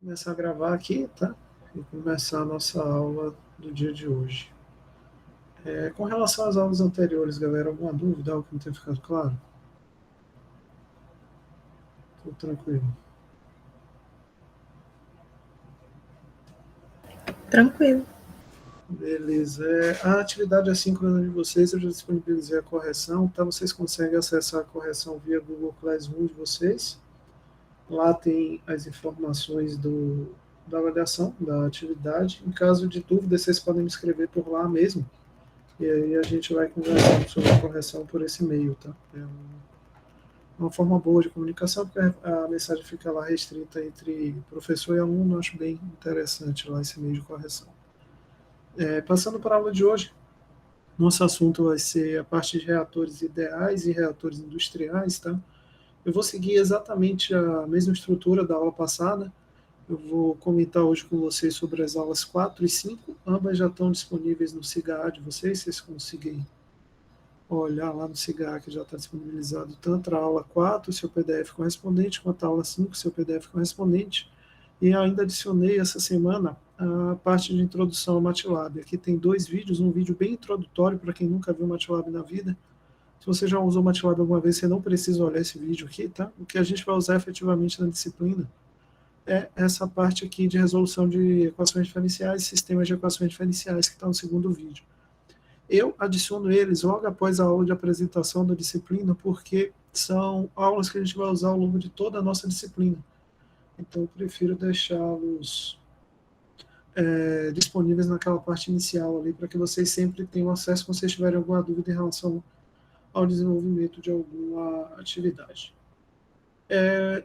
Começar a gravar aqui, tá? E começar a nossa aula do dia de hoje. Com relação às aulas anteriores, galera, alguma dúvida, algo que não tenha ficado claro? Tudo tranquilo. Tranquilo. Beleza. A atividade assíncrona de vocês, eu já disponibilizei a correção, tá? Vocês conseguem acessar a correção via Google Classroom de vocês. Lá tem as informações da avaliação da atividade. Em caso de dúvida, vocês podem me escrever por lá mesmo. E aí a gente vai conversando sobre a correção por esse meio, tá? Uma forma boa de comunicação, porque a mensagem fica lá restrita entre professor e aluno, eu acho bem interessante lá esse meio de correção. Passando para a aula de hoje, nosso assunto vai ser a parte de reatores ideais e reatores industriais, tá? Eu vou seguir exatamente a mesma estrutura da aula passada. Eu vou comentar hoje com vocês sobre as aulas 4 e 5, ambas já estão disponíveis no SIGA de vocês, vocês conseguem olhar lá no SIGA que já está disponibilizado tanto a aula 4, seu PDF correspondente, quanto a aula 5, seu PDF correspondente. E ainda adicionei essa semana a parte de introdução ao MATLAB. Aqui tem 2 vídeos, um vídeo bem introdutório para quem nunca viu MATLAB na vida. Se você já usou MATLAB alguma vez, você não precisa olhar esse vídeo aqui, tá? O que a gente vai usar efetivamente na disciplina é essa parte aqui de resolução de equações diferenciais, sistemas de equações diferenciais, que está no segundo vídeo. Eu adiciono eles logo após a aula de apresentação da disciplina, porque são aulas que a gente vai usar ao longo de toda a nossa disciplina. Então, eu prefiro deixá-los disponíveis naquela parte inicial ali, para que vocês sempre tenham acesso quando vocês tiverem alguma dúvida em relação ao desenvolvimento de alguma atividade.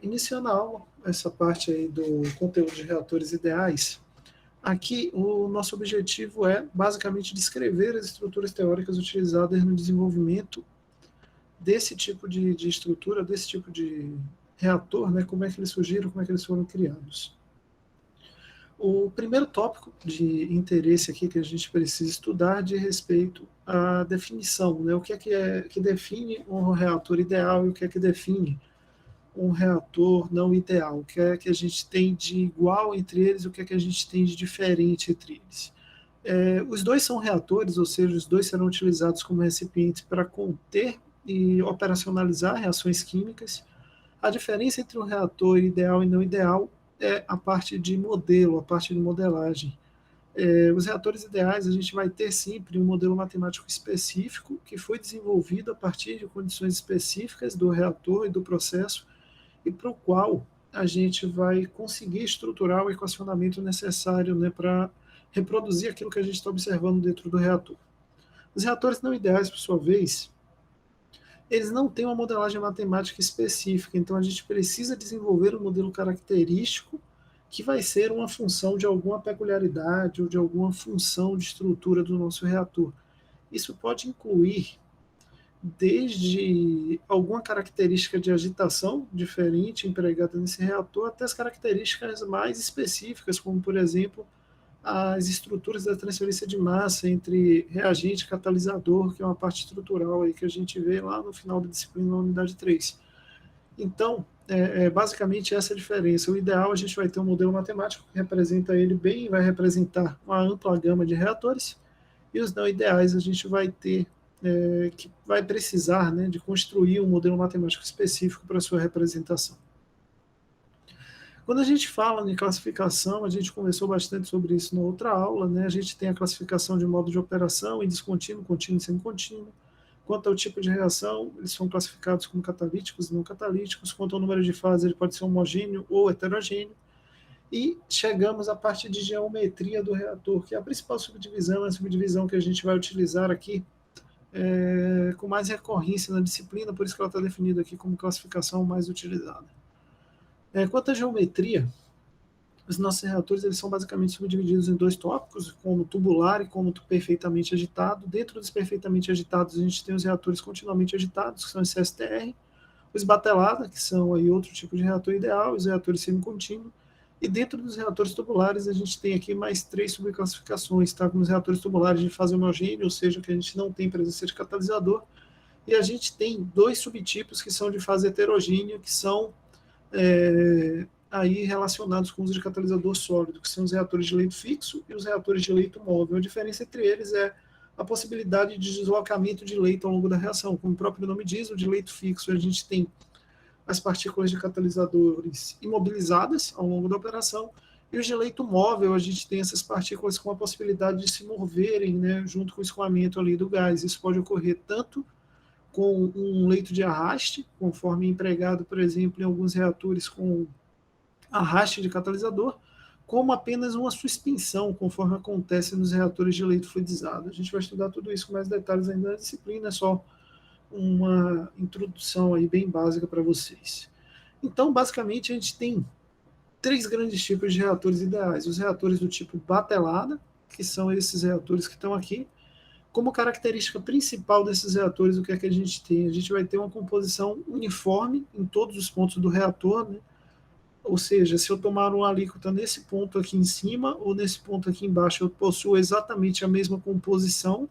Iniciando a aula, essa parte aí do conteúdo de reatores ideais, aqui o nosso objetivo é basicamente descrever as estruturas teóricas utilizadas no desenvolvimento desse tipo de estrutura, desse tipo de reator, né, como é que eles surgiram, como é que eles foram criados. O primeiro tópico de interesse aqui que a gente precisa estudar de respeito à definição, né, o que que define um reator ideal e o que é que define um reator não ideal, o que é que a gente tem de igual entre eles, o que é que a gente tem de diferente entre eles. Os dois são reatores, ou seja, os dois serão utilizados como recipientes para conter e operacionalizar reações químicas. A diferença entre um reator ideal e não ideal é a parte de modelo, a parte de modelagem. Os reatores ideais, a gente vai ter sempre um modelo matemático específico que foi desenvolvido a partir de condições específicas do reator e do processo, e para o qual a gente vai conseguir estruturar o equacionamento necessário, né, para reproduzir aquilo que a gente está observando dentro do reator. Os reatores não ideais, por sua vez, eles não têm uma modelagem matemática específica, então a gente precisa desenvolver um modelo característico que vai ser uma função de alguma peculiaridade ou de alguma função de estrutura do nosso reator. Isso pode incluir desde alguma característica de agitação diferente empregada nesse reator até as características mais específicas, como, por exemplo, as estruturas da transferência de massa entre reagente e catalisador, que é uma parte estrutural aí que a gente vê lá no final da disciplina na unidade 3. Então, basicamente essa é a diferença. O ideal, a gente vai ter um modelo matemático que representa ele bem, vai representar uma ampla gama de reatores, e os não ideais a gente vai ter que vai precisar, né, de construir um modelo matemático específico para sua representação. Quando a gente fala em classificação, a gente conversou bastante sobre isso na outra aula, né? A gente tem a classificação de modo de operação em descontínuo, contínuo e semicontínuo. Quanto ao tipo de reação, eles são classificados como catalíticos e não catalíticos. Quanto ao número de fases, ele pode ser homogêneo ou heterogêneo. E chegamos à parte de geometria do reator, que é a principal subdivisão, a subdivisão que a gente vai utilizar aqui com mais recorrência na disciplina, por isso que ela está definida aqui como classificação mais utilizada. Quanto à geometria, os nossos reatores eles são basicamente subdivididos em 2 tópicos, como tubular e como perfeitamente agitado. Dentro dos perfeitamente agitados, a gente tem os reatores continuamente agitados, que são os CSTR, os batelada, que são aí outro tipo de reator ideal, os reatores semicontínuos, e dentro dos reatores tubulares, a gente tem aqui mais 3 subclassificações, tá? Como os reatores tubulares de fase homogênea, ou seja, que a gente não tem presença de catalisador, e a gente tem 2 subtipos que são de fase heterogênea, que são aí relacionados com o uso de catalisador sólido, que são os reatores de leito fixo e os reatores de leito móvel. A diferença entre eles é a possibilidade de deslocamento de leito ao longo da reação. Como o próprio nome diz, o de leito fixo a gente tem as partículas de catalisadores imobilizadas ao longo da operação, e o de leito móvel a gente tem essas partículas com a possibilidade de se moverem, né, junto com o escoamento ali do gás. Isso pode ocorrer tanto com um leito de arraste, conforme empregado, por exemplo, em alguns reatores com arraste de catalisador, como apenas uma suspensão, conforme acontece nos reatores de leito fluidizado. A gente vai estudar tudo isso com mais detalhes ainda na disciplina, é só uma introdução aí bem básica para vocês. Então, basicamente, a gente tem três grandes tipos de reatores ideais. Os reatores do tipo batelada, que são esses reatores que estão aqui. Como característica principal desses reatores, o que é que a gente tem? A gente vai ter uma composição uniforme em todos os pontos do reator, né? Ou seja, se eu tomar uma alíquota nesse ponto aqui em cima ou nesse ponto aqui embaixo, eu possuo exatamente a mesma composição,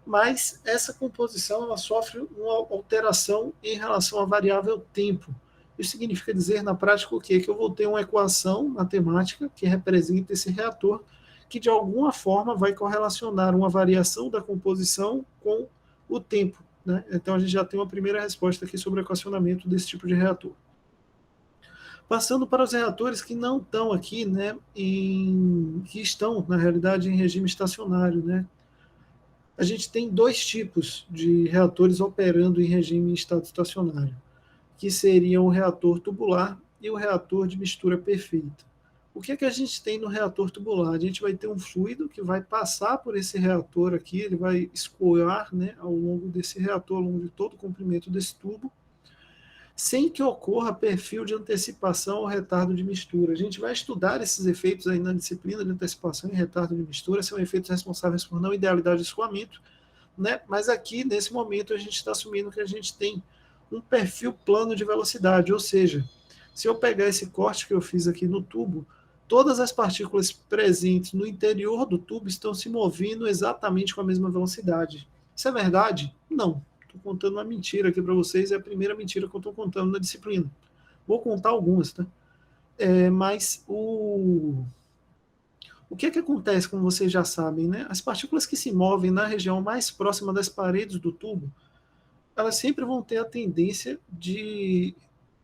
mas essa composição ela sofre uma alteração em relação à variável tempo. Isso significa dizer, na prática, o quê? Que eu vou ter uma equação matemática que representa esse reator, que de alguma forma vai correlacionar uma variação da composição com o tempo, né? Então a gente já tem uma primeira resposta aqui sobre o equacionamento desse tipo de reator. Passando para os reatores que não estão aqui, né, que estão, na realidade, em regime estacionário, né? A gente tem dois tipos de reatores operando em regime em estado estacionário, que seriam o reator tubular e o reator de mistura perfeita. O que é que a gente tem no reator tubular? A gente vai ter um fluido que vai passar por esse reator aqui, ele vai escoar, né, ao longo desse reator, ao longo de todo o comprimento desse tubo, sem que ocorra perfil de antecipação ou retardo de mistura. A gente vai estudar esses efeitos aí na disciplina de antecipação e retardo de mistura, são efeitos responsáveis por não idealidade de escoamento, né? Mas aqui, nesse momento, a gente está assumindo que a gente tem um perfil plano de velocidade, ou seja, se eu pegar esse corte que eu fiz aqui no tubo, todas as partículas presentes no interior do tubo estão se movendo exatamente com a mesma velocidade. Isso é verdade? Não. Estou contando uma mentira aqui para vocês, é a primeira mentira que eu estou contando na disciplina. Vou contar algumas, tá? Mas o que é que acontece, como vocês já sabem, né? As partículas que se movem na região mais próxima das paredes do tubo, elas sempre vão ter a tendência de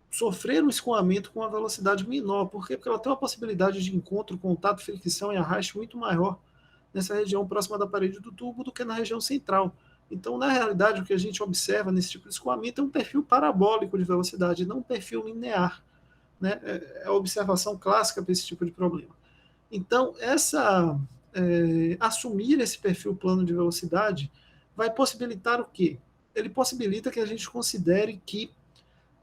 sofrer um escoamento com uma velocidade menor. Por quê? Porque ela tem uma possibilidade de encontro, contato, fricção e arraste muito maior nessa região próxima da parede do tubo do que na região central. Então, na realidade, o que a gente observa nesse tipo de escoamento é um perfil parabólico de velocidade, não um perfil linear, né? É a observação clássica para esse tipo de problema. Então, assumir esse perfil plano de velocidade vai possibilitar o quê? Ele possibilita que a gente considere que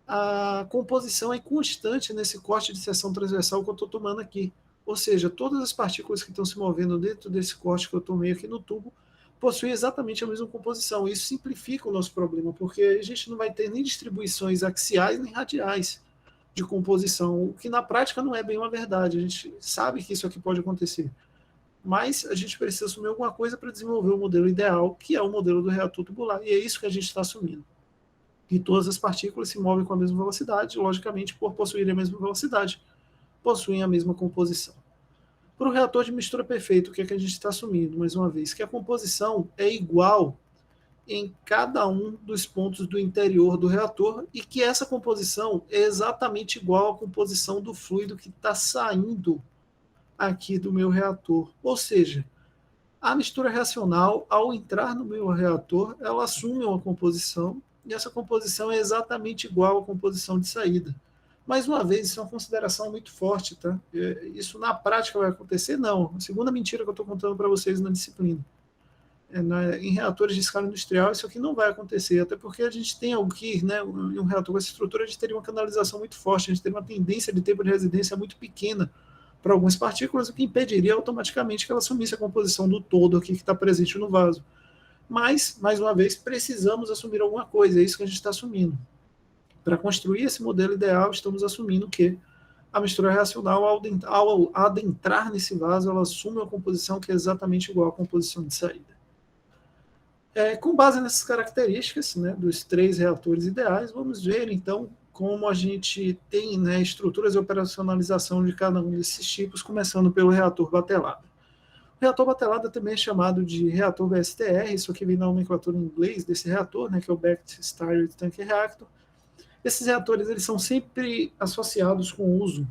a composição é constante nesse corte de seção transversal que eu estou tomando aqui. Ou seja, todas as partículas que estão se movendo dentro desse corte que eu tomei aqui no tubo possuem exatamente a mesma composição. Isso simplifica o nosso problema, porque a gente não vai ter nem distribuições axiais nem radiais de composição, o que na prática não é bem uma verdade. A gente sabe que isso aqui pode acontecer, mas a gente precisa assumir alguma coisa para desenvolver o modelo ideal, que é o modelo do reator tubular, e é isso que a gente está assumindo. E todas as partículas se movem com a mesma velocidade, logicamente, por possuírem a mesma velocidade, possuem a mesma composição. Para o reator de mistura perfeita, o que é que a gente está assumindo, mais uma vez? Que a composição é igual em cada um dos pontos do interior do reator e que essa composição é exatamente igual à composição do fluido que está saindo aqui do meu reator. Ou seja, a mistura reacional, ao entrar no meu reator, ela assume uma composição e essa composição é exatamente igual à composição de saída. Mais uma vez, isso é uma consideração muito forte, tá? Isso na prática vai acontecer? Não. A segunda mentira que eu estou contando para vocês na disciplina. Em reatores de escala industrial, isso aqui não vai acontecer, até porque a gente tem aqui, né, em um reator com essa estrutura, a gente teria uma canalização muito forte, a gente teria uma tendência de tempo de residência muito pequena para algumas partículas, o que impediria automaticamente que ela assumisse a composição do todo aqui que está presente no vaso. Mas, mais uma vez, precisamos assumir alguma coisa, é isso que a gente está assumindo. Para construir esse modelo ideal, estamos assumindo que a mistura reacional, ao adentrar nesse vaso, ela assume uma composição que é exatamente igual à composição de saída. Com base nessas características, né, dos três reatores ideais, vamos ver, então, como a gente tem, né, estruturas de operacionalização de cada um desses tipos, começando pelo reator batelada. O reator batelada também é chamado de reator BSTR, isso aqui vem na nomenclatura em inglês desse reator, né, que é o Backed Started Tank Reactor. Esses reatores eles são sempre associados com o uso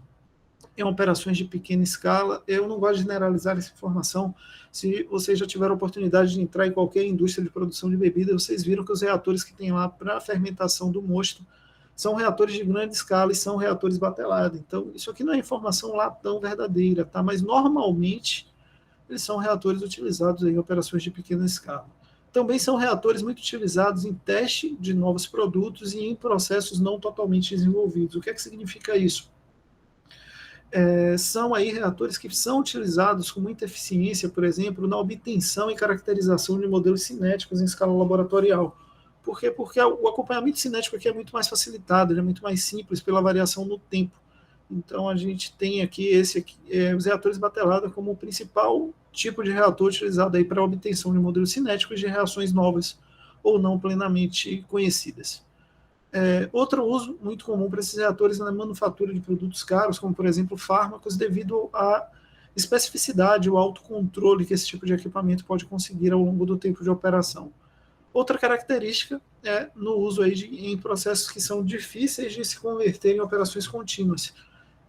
em operações de pequena escala. Eu não gosto de generalizar essa informação. Se vocês já tiveram a oportunidade de entrar em qualquer indústria de produção de bebida, vocês viram que os reatores que tem lá para a fermentação do mosto são reatores de grande escala e são reatores batelada. Então, isso aqui não é informação lá tão verdadeira, tá? Mas normalmente eles são reatores utilizados em operações de pequena escala. Também são reatores muito utilizados em teste de novos produtos e em processos não totalmente desenvolvidos. O que é que significa isso? São aí reatores que são utilizados com muita eficiência, por exemplo, na obtenção e caracterização de modelos cinéticos em escala laboratorial. Por quê? Porque o acompanhamento cinético aqui é muito mais facilitado, ele é muito mais simples pela variação no tempo. Então a gente tem aqui os reatores batelada como o principal tipo de reator utilizado aí para a obtenção de modelos cinéticos de reações novas ou não plenamente conhecidas. Outro uso muito comum para esses reatores é na manufatura de produtos caros, como por exemplo fármacos, devido à especificidade, o alto controle que esse tipo de equipamento pode conseguir ao longo do tempo de operação. Outra característica é no uso aí em processos que são difíceis de se converter em operações contínuas.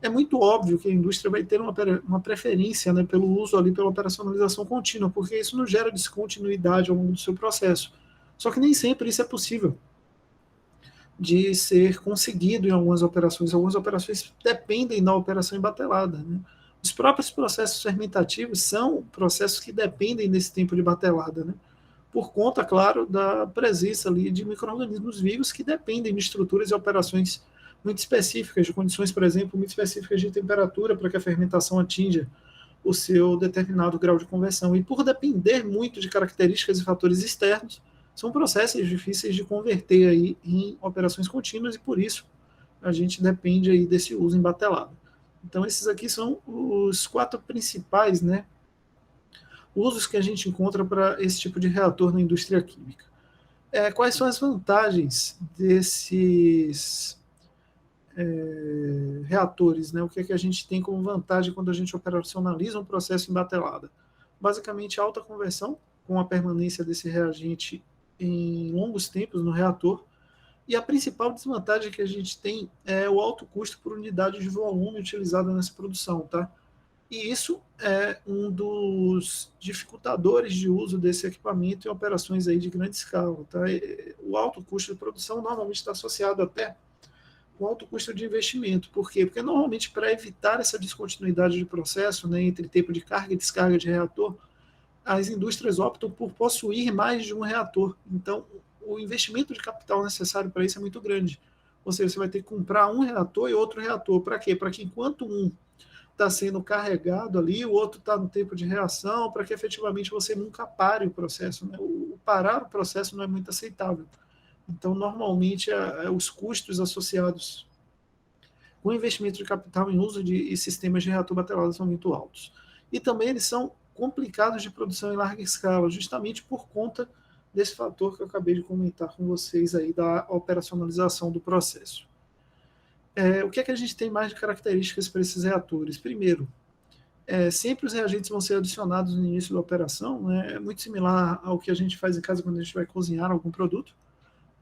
É muito óbvio que a indústria vai ter uma preferência, né, pelo uso ali, pela operacionalização contínua, porque isso não gera descontinuidade ao longo do seu processo. Só que nem sempre isso é possível de ser conseguido em algumas operações. Algumas operações dependem da operação embatelada, né? Os próprios processos fermentativos são processos que dependem desse tempo de batelada, né? Por conta, claro, da presença ali de micro-organismos vivos que dependem de estruturas e operações muito específicas, de condições, por exemplo, muito específicas de temperatura para que a fermentação atinja o seu determinado grau de conversão. E por depender muito de características e fatores externos, são processos difíceis de converter aí em operações contínuas e por isso a gente depende aí desse uso em batelada. Então esses aqui são os 4 principais, né, usos que a gente encontra para esse tipo de reator na indústria química. Quais são as vantagens desses reatores, né? O que é que a gente tem como vantagem quando a gente operacionaliza um processo em batelada? Basicamente, alta conversão, com a permanência desse reagente em longos tempos no reator, e a principal desvantagem que a gente tem é o alto custo por unidade de volume utilizado nessa produção, tá? E isso é um dos dificultadores de uso desse equipamento em operações aí de grande escala, tá? O alto custo de produção normalmente está associado até com alto custo de investimento. Por quê? Porque normalmente para evitar essa descontinuidade de processo, né, entre tempo de carga e descarga de reator, as indústrias optam por possuir mais de um reator. Então, o investimento de capital necessário para isso é muito grande. Ou seja, você vai ter que comprar um reator e outro reator. Para quê? Para que enquanto um está sendo carregado ali, o outro está no tempo de reação, para que efetivamente você nunca pare o processo. Né? O parar o processo não é muito aceitável. Então, normalmente, os custos associados com investimento de capital em uso de sistemas de reator batelado são muito altos. E também eles são complicados de produção em larga escala, justamente por conta desse fator que eu acabei de comentar com vocês aí da operacionalização do processo. O que é que a gente tem mais de características para esses reatores? Primeiro, sempre os reagentes vão ser adicionados no início da operação, né? É muito similar ao que a gente faz em casa quando a gente vai cozinhar algum produto.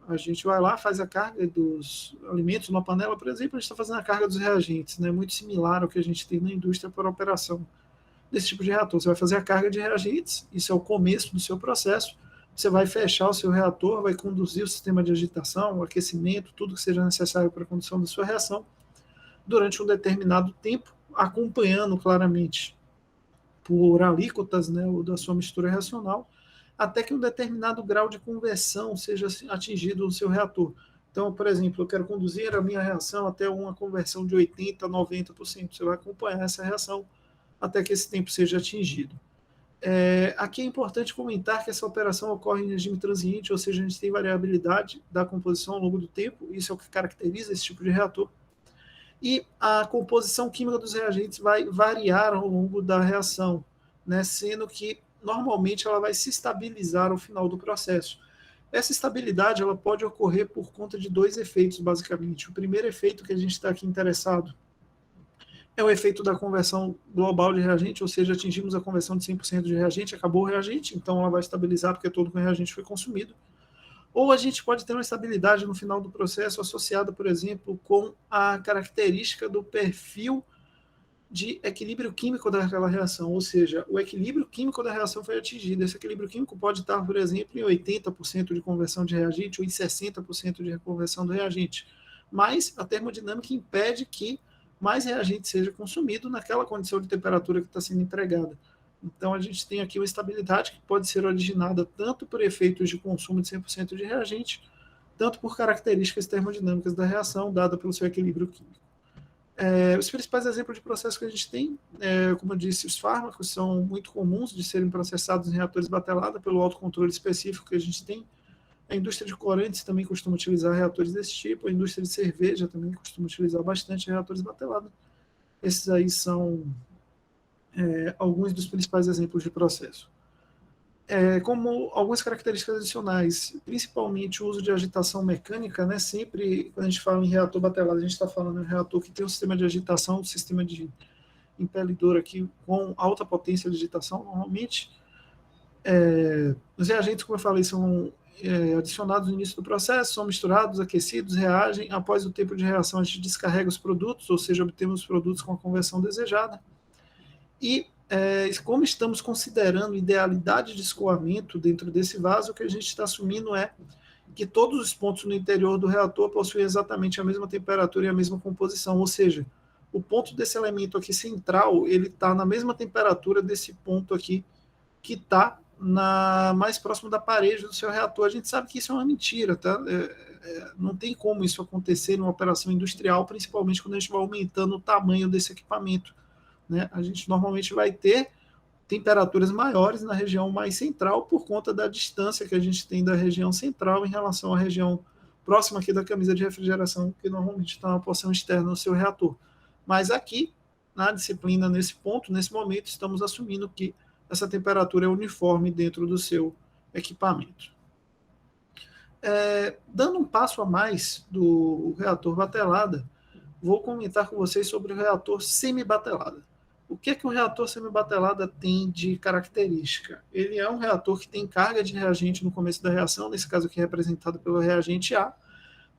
A gente vai lá, faz a carga dos alimentos numa panela, por exemplo, a gente está fazendo a carga dos reagentes, né? Muito similar ao que a gente tem na indústria para operação desse tipo de reator. Você vai fazer a carga de reagentes, isso é o começo do seu processo. Você vai fechar o seu reator, vai conduzir o sistema de agitação, o aquecimento, tudo que seja necessário para a condução da sua reação durante um determinado tempo, acompanhando claramente por alíquotas, né, ou da sua mistura reacional, até que um determinado grau de conversão seja atingido no seu reator. Então, por exemplo, eu quero conduzir a minha reação até uma conversão de 80% a 90%. Você vai acompanhar essa reação até que esse tempo seja atingido. Aqui é importante comentar que essa operação ocorre em regime transiente, ou seja, a gente tem variabilidade da composição ao longo do tempo, isso é o que caracteriza esse tipo de reator. E a composição química dos reagentes vai variar ao longo da reação, né, sendo que normalmente ela vai se estabilizar ao final do processo. Essa estabilidade ela pode ocorrer por conta de dois efeitos, basicamente. O primeiro efeito que a gente está aqui interessado é o efeito da conversão global de reagente, ou seja, atingimos a conversão de 100% de reagente, acabou o reagente, então ela vai estabilizar porque todo o reagente foi consumido. Ou a gente pode ter uma estabilidade no final do processo associada, por exemplo, com a característica do perfil de equilíbrio químico daquela reação, ou seja, o equilíbrio químico da reação foi atingido. Esse equilíbrio químico pode estar, por exemplo, em 80% de conversão de reagente ou em 60% de conversão do reagente. Mas a termodinâmica impede que mais reagente seja consumido naquela condição de temperatura que está sendo entregada. Então a gente tem aqui uma estabilidade que pode ser originada tanto por efeitos de consumo de 100% de reagente, tanto por características termodinâmicas da reação dada pelo seu equilíbrio químico. Os principais exemplos de processo que a gente tem, como eu disse, os fármacos são muito comuns de serem processados em reatores batelada pelo autocontrole específico que a gente tem. A indústria de corantes também costuma utilizar reatores desse tipo, a indústria de cerveja também costuma utilizar bastante reatores batelada. Esses aí são alguns dos principais exemplos de processo. Como algumas características adicionais, principalmente o uso de agitação mecânica, né? Sempre quando a gente fala em reator batelado, a gente está falando em um reator que tem um sistema de agitação, um sistema de impelidor aqui com alta potência de agitação. Normalmente, os reagentes, como eu falei, são adicionados no início do processo, são misturados, aquecidos, reagem. Após o tempo de reação, a gente descarrega os produtos, ou seja, obtemos os produtos com a conversão desejada. E como estamos considerando idealidade de escoamento dentro desse vaso, o que a gente está assumindo é que todos os pontos no interior do reator possuem exatamente a mesma temperatura e a mesma composição, ou seja, o ponto desse elemento aqui central, ele está na mesma temperatura desse ponto aqui, que está mais próximo da parede do seu reator. A gente sabe que isso é uma mentira, tá? Não tem como isso acontecer numa operação industrial, principalmente quando a gente vai aumentando o tamanho desse equipamento. Né? A gente normalmente vai ter temperaturas maiores na região mais central por conta da distância que a gente tem da região central em relação à região próxima aqui da camisa de refrigeração, que normalmente está na porção externa do seu reator. Mas aqui, na disciplina, nesse ponto, nesse momento, estamos assumindo que essa temperatura é uniforme dentro do seu equipamento. Dando um passo a mais do reator batelada, vou comentar com vocês sobre o reator semi-batelada. O que é que um reator semibatelada tem de característica? Ele é um reator que tem carga de reagente no começo da reação, nesse caso aqui representado pelo reagente A,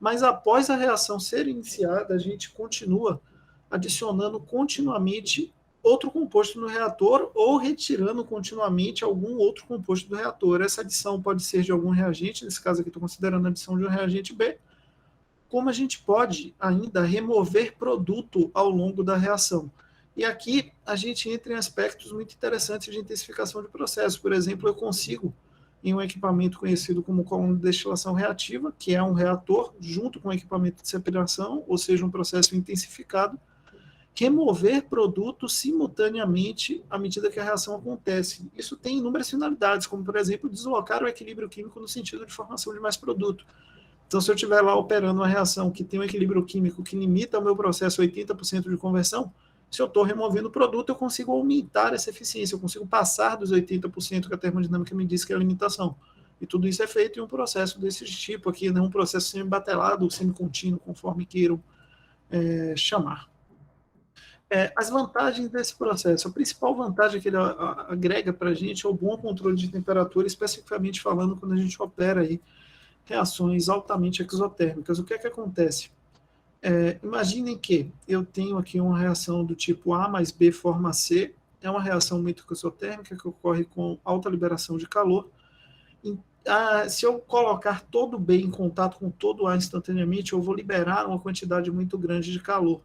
mas após a reação ser iniciada, a gente continua adicionando continuamente outro composto no reator ou retirando continuamente algum outro composto do reator. Essa adição pode ser de algum reagente, nesse caso aqui estou considerando a adição de um reagente B, como a gente pode ainda remover produto ao longo da reação. E aqui a gente entra em aspectos muito interessantes de intensificação de processo. Por exemplo, eu consigo, em um equipamento conhecido como coluna de destilação reativa, que é um reator junto com um equipamento de separação, ou seja, um processo intensificado, remover produtos simultaneamente à medida que a reação acontece. Isso tem inúmeras finalidades, como, por exemplo, deslocar o equilíbrio químico no sentido de formação de mais produto. Então, se eu estiver lá operando uma reação que tem um equilíbrio químico que limita o meu processo a 80% de conversão, se eu estou removendo o produto, eu consigo aumentar essa eficiência, eu consigo passar dos 80% que a termodinâmica me diz que é a limitação. E tudo isso é feito em um processo desse tipo aqui, né? Um processo semi-batelado ou semi-contínuo, conforme queiram chamar. As vantagens desse processo. A principal vantagem que ele agrega para a gente é o bom controle de temperatura, especificamente falando quando a gente opera aí reações altamente exotérmicas. O que é que acontece? Imaginem que eu tenho aqui uma reação do tipo A mais B forma C, é uma reação muito exotérmica que ocorre com alta liberação de calor. Se eu colocar todo B em contato com todo A instantaneamente, eu vou liberar uma quantidade muito grande de calor.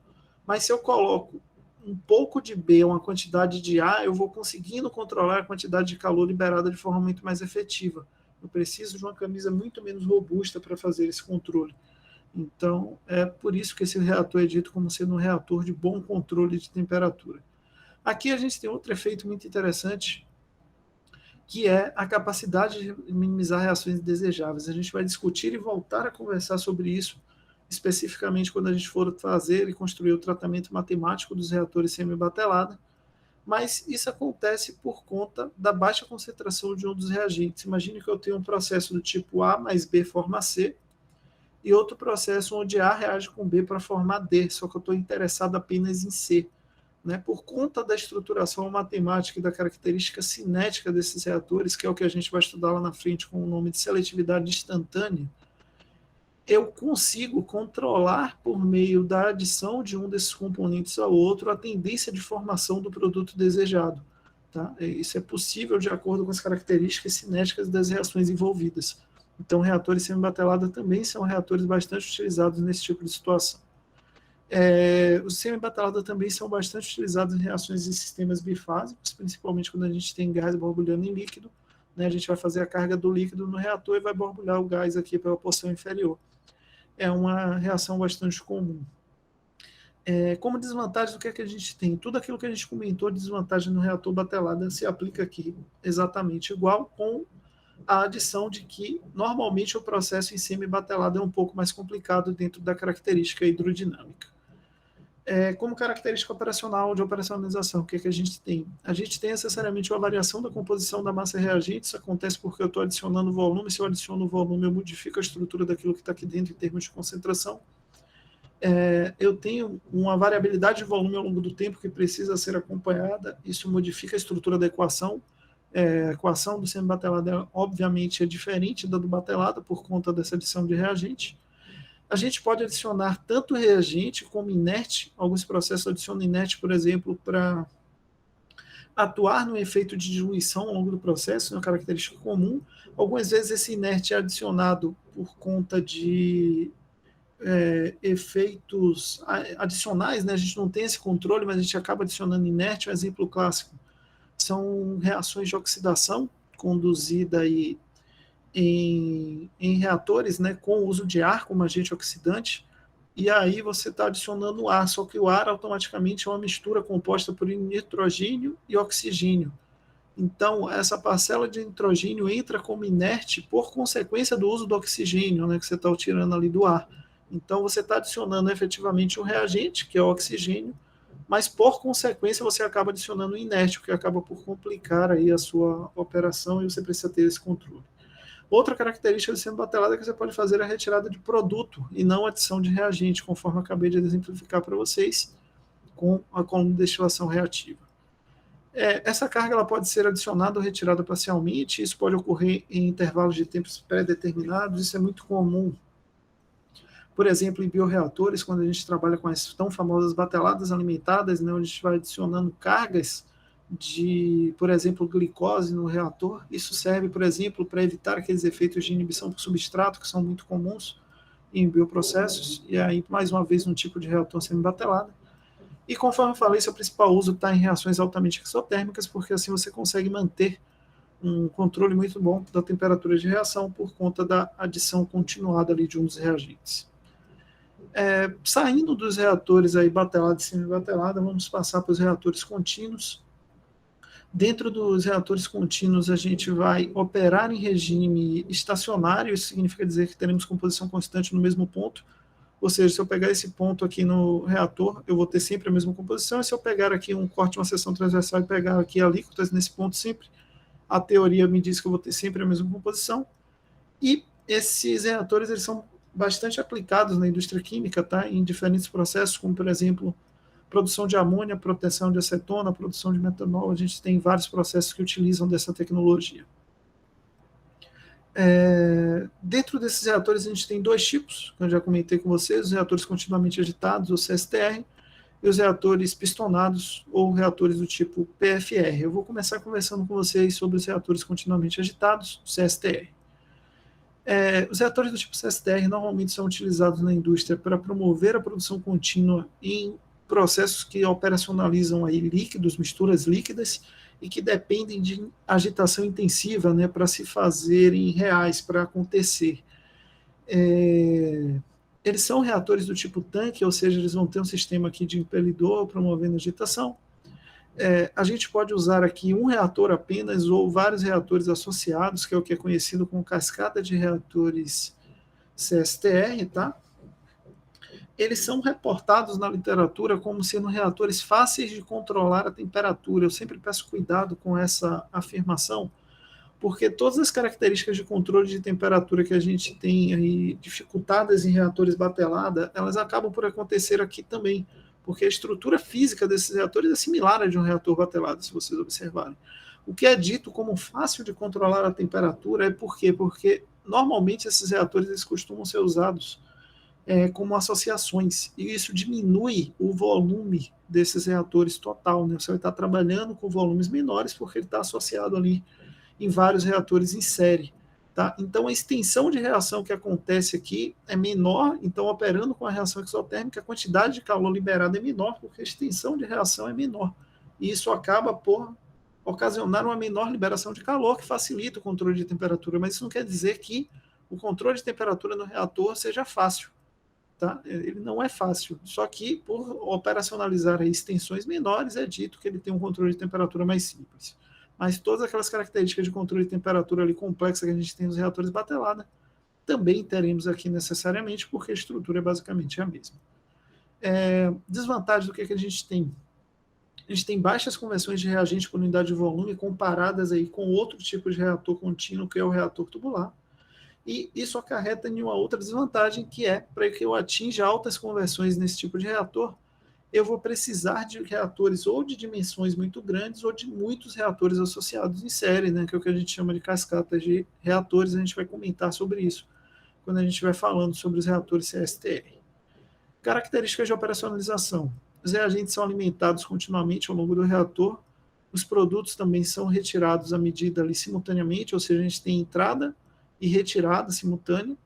Mas se eu coloco um pouco de B, uma quantidade de A, eu vou conseguindo controlar a quantidade de calor liberada de forma muito mais efetiva. Eu preciso de uma camisa muito menos robusta para fazer esse controle. Então, é por isso que esse reator é dito como sendo um reator de bom controle de temperatura. Aqui a gente tem outro efeito muito interessante, que é a capacidade de minimizar reações indesejáveis. A gente vai discutir e voltar a conversar sobre isso, especificamente quando a gente for fazer e construir o tratamento matemático dos reatores semi-batelada. mas isso acontece por conta da baixa concentração de um dos reagentes. Imagine que eu tenho um processo do tipo A mais B forma C, e outro processo onde A reage com B para formar D, só que eu estou interessado apenas em C. Né? Por conta da estruturação matemática e da característica cinética desses reatores, que é o que a gente vai estudar lá na frente com o nome de seletividade instantânea, eu consigo controlar, por meio da adição de um desses componentes ao outro, a tendência de formação do produto desejado. Tá? Isso é possível de acordo com as características cinéticas das reações envolvidas. Então, reatores semibatelados também são reatores bastante utilizados nesse tipo de situação. Os semibatelados também são bastante utilizados em reações em sistemas bifásicos, principalmente quando a gente tem gás borbulhando em líquido. Né? A gente vai fazer a carga do líquido no reator e vai borbulhar o gás aqui pela porção inferior. É uma reação bastante comum. Como desvantagem, o que é que a gente tem? Tudo aquilo que a gente comentou de desvantagem no reator batelado se aplica aqui exatamente igual, com a adição de que, normalmente, o processo em semibatelado é um pouco mais complicado dentro da característica hidrodinâmica. Como característica operacional de operacionalização, o que é que a gente tem? A gente tem necessariamente uma variação da composição da massa reagente, isso acontece porque eu estou adicionando volume, se eu adiciono volume, eu modifico a estrutura daquilo que está aqui dentro em termos de concentração. Eu tenho uma variabilidade de volume ao longo do tempo que precisa ser acompanhada, isso modifica a estrutura da equação. A equação do semibatelado, obviamente, é diferente da do batelado por conta dessa adição de reagente. A gente pode adicionar tanto reagente como inerte. Alguns processos adicionam inerte, por exemplo, para atuar no efeito de diluição ao longo do processo, uma característica comum. Algumas vezes esse inerte é adicionado por conta de efeitos adicionais, né? A gente não tem esse controle, mas a gente acaba adicionando inerte. Um exemplo clássico são reações de oxidação conduzida aí em reatores, né, com o uso de ar como agente oxidante, e aí você está adicionando ar, só que o ar automaticamente é uma mistura composta por nitrogênio e oxigênio. Então, essa parcela de nitrogênio entra como inerte por consequência do uso do oxigênio, né, que você está tirando ali do ar. Então, você está adicionando efetivamente um reagente, que é o oxigênio, mas por consequência você acaba adicionando um inerte, o que acaba por complicar aí a sua operação e você precisa ter esse controle. Outra característica de semibatelado é que você pode fazer a retirada de produto e não adição de reagente, conforme eu acabei de exemplificar para vocês, com a coluna de destilação reativa. Essa carga ela pode ser adicionada ou retirada parcialmente, isso pode ocorrer em intervalos de tempos pré-determinados, isso é muito comum, por exemplo, em bioreatores, quando a gente trabalha com as tão famosas bateladas alimentadas, né, onde a gente vai adicionando cargas de, por exemplo, glicose no reator. Isso serve, por exemplo, para evitar aqueles efeitos de inibição por substrato, que são muito comuns em bioprocessos, e aí, mais uma vez, um tipo de reator semibatelado. E conforme eu falei, seu principal uso está em reações altamente exotérmicas, porque assim você consegue manter um controle muito bom da temperatura de reação por conta da adição continuada ali de um dos reagentes. Saindo dos reatores aí batelado e semibatelado, vamos passar para os reatores contínuos. Dentro dos reatores contínuos, a gente vai operar em regime estacionário, isso significa dizer que teremos composição constante no mesmo ponto, ou seja, se eu pegar esse ponto aqui no reator, eu vou ter sempre a mesma composição, e se eu pegar aqui um corte, uma seção transversal e pegar aqui alíquotas nesse ponto sempre, a teoria me diz que eu vou ter sempre a mesma composição, e esses reatores eles são bastante aplicados na indústria química, tá? Em diferentes processos, como, por exemplo, produção de amônia, proteção de acetona, produção de metanol, a gente tem vários processos que utilizam dessa tecnologia. Dentro desses reatores a gente tem dois tipos, que eu já comentei com vocês, os reatores continuamente agitados, ou CSTR, e os reatores pistonados, ou reatores do tipo PFR. Eu vou começar conversando com vocês sobre os reatores continuamente agitados, CSTR. Os reatores do tipo CSTR normalmente são utilizados na indústria para promover a produção contínua em processos que operacionalizam aí líquidos, misturas líquidas, e que dependem de agitação intensiva, né, para se fazerem reais, para acontecer. Eles são reatores do tipo tanque, ou seja, eles vão ter um sistema aqui de impelidor promovendo agitação. A gente pode usar aqui um reator apenas ou vários reatores associados, que é o que é conhecido como cascata de reatores CSTR, tá? eles são reportados na literatura como sendo reatores fáceis de controlar a temperatura. Eu sempre peço cuidado com essa afirmação, porque todas as características de controle de temperatura que a gente tem aí dificultadas em reatores batelada, elas acabam por acontecer aqui também, porque a estrutura física desses reatores é similar à de um reator batelado, se vocês observarem. O que é dito como fácil de controlar a temperatura é por quê? Porque normalmente esses reatores eles costumam ser usados como associações, e isso diminui o volume desses reatores total, né? Você vai estar trabalhando com volumes menores porque ele está associado ali em vários reatores em série. Tá? Então, a extensão de reação que acontece aqui é menor, então, operando com a reação exotérmica, a quantidade de calor liberada é menor, porque a extensão de reação é menor. E isso acaba por ocasionar uma menor liberação de calor, que facilita o controle de temperatura, mas isso não quer dizer que o controle de temperatura no reator seja fácil. Tá? Ele não é fácil, só que por operacionalizar extensões menores, é dito que ele tem um controle de temperatura mais simples. Mas todas aquelas características de controle de temperatura ali complexa que a gente tem nos reatores batelada, também teremos aqui necessariamente, porque a estrutura é basicamente a mesma. Desvantagem do que a gente tem? A gente tem baixas conversões de reagente por unidade de volume comparadas aí com outro tipo de reator contínuo, que é o reator tubular. E isso acarreta em uma outra desvantagem, que é, para que eu atinja altas conversões nesse tipo de reator, eu vou precisar de reatores ou de dimensões muito grandes ou de muitos reatores associados em série, né, que é o que a gente chama de cascata de reatores. A gente vai comentar sobre isso quando a gente estiver falando sobre os reatores CSTR. Características de operacionalização. Os reagentes são alimentados continuamente ao longo do reator, os produtos também são retirados à medida ali simultaneamente, ou seja, a gente tem entrada e retirada simultânea,